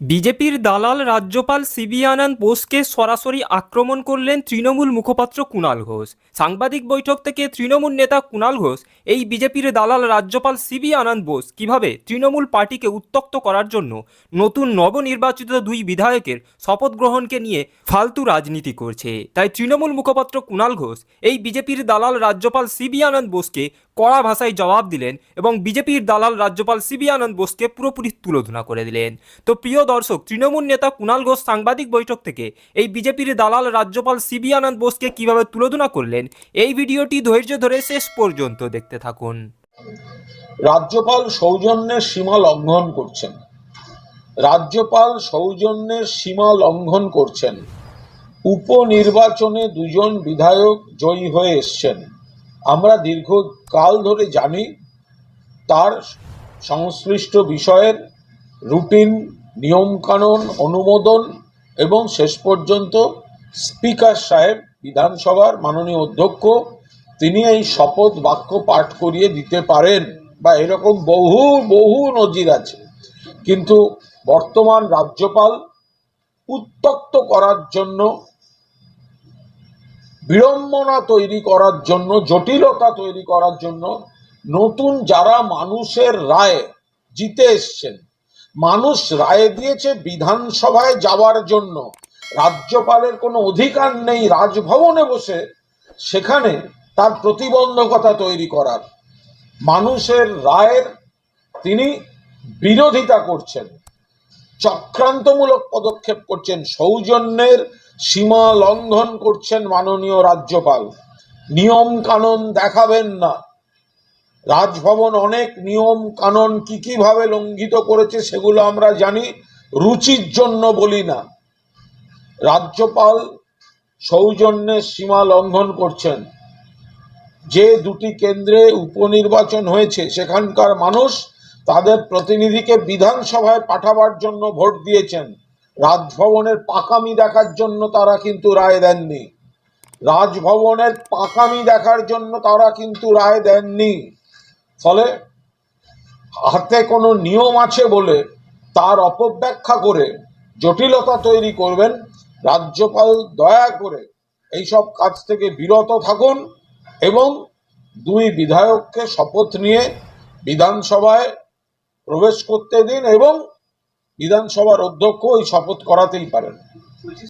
বিজেপির দালাল রাজ্যপাল সিবি আনন্দ বোসকে সরাসরি আক্রমণ করলেন তৃণমূল মুখপাত্র কুণাল ঘোষ। সাংবাদিক বৈঠক থেকে তৃণমূল নেতা কুণাল ঘোষ এই বিজেপির দালাল রাজ্যপাল সিবি আনন্দ বোস কিভাবে তৃণমূল পার্টিকে উত্তক্ত করার জন্য নতুন নবনির্বাচিত দুই বিধায়কের শপথ গ্রহণকে নিয়ে ফালতু রাজনীতি করছে, তাই তৃণমূল মুখপাত্র কুণাল ঘোষ এই বিজেপির দালাল রাজ্যপাল সিবি আনন্দ বোসকে কড়া ভাষায় জবাব দিলেন এবং বিজেপির দালাল রাজ্যপাল সিবি আনন্দ বোসকে পুরোপুরি তুলোধনা করে দিলেন। তো প্রিয় দর্শক, তৃণমূল নেতা কুণাল ঘোষ সাংবাদিক বৈঠক থেকে এই বিজেপির দালাল রাজ্যপাল সিবি আনন্দ বোসকে কিভাবে তুলোধনা করলেন, এই ভিডিওটি ধৈর্য ধরে শেষ পর্যন্ত দেখতে থাকুন। রাজ্যপাল সৌজন্যের সীমা লঙ্ঘন করছেন। রাজ্যপাল সৌজন্যের সীমা লঙ্ঘন করছেন। উপনির্বাচনে দুজন বিধায়ক জয়ী হয়ে এসছেন। আমরা দীর্ঘকাল ধরে জানি তার সংশ্লিষ্ট বিষয়ের রুটিন, নিয়মকানুন, অনুমোদন এবং শেষ পর্যন্ত স্পিকার সাহেব, বিধানসভার মাননীয় অধ্যক্ষ, তিনি এই শপথ বাক্য পাঠ করিয়ে দিতে পারেন বা এরকম বহু বহু নজির আছে। কিন্তু বর্তমান রাজ্যপাল উত্তক্ত করার জন্য, বিড়ম্বনা তৈরি করার জন্য, জটিলতা তৈরি করার জন্য নতুন যারা মানুষের রায়ে জিতে এসছেন, মানুষ রায় দিয়েছে বিধানসভায় যাওয়ার জন্য, রাজ্যপালের কোনো অধিকার নেই রাজভবনে বসে সেখানে তার প্রতিবন্ধকতা তৈরি করার। মানুষের রায়ের তিনি বিরোধিতা করছেন, চক্রান্তমূলক পদক্ষেপ করছেন, সৌজন্যের সীমা লঙ্ঘন করছেন মাননীয় রাজ্যপাল। নিয়ম কানুন দেখাবেন না। রাজভবন অনেক নিয়ম কানুন কিভাবে লঙ্ঘিত করেছে সেগুলো আমরা জানি, রুচির জন্য বলি না। রাজ্যপাল সৌজন্যের সীমা লঙ্ঘন করছেন। যে দুটি কেন্দ্রে উপনির্বাচন হয়েছে সেখানকার মানুষ তাদের প্রতিনিধিকে বিধানসভায় পাঠাবার জন্য ভোট দিয়েছেন। রাজভবনের পাকামি দেখার জন্য তারা কিন্তু রায় দেননি। রাজভবনের পাকামি দেখার জন্য তারা কিন্তু রায় দেননি। ফলে হাতে কোনো নিয়ম আছে বলে তার অপব্যাখ্যা করে জটিলতা তৈরি করবেন। রাজ্যপাল দয়া করে এইসব কাজ থেকে বিরত থাকুন এবং দুই বিধায়ককে শপথ নিয়ে বিধানসভায় প্রবেশ করতে দিন এবং বিধানসভার অধ্যক্ষ এই শপথ করাতেই পারেন।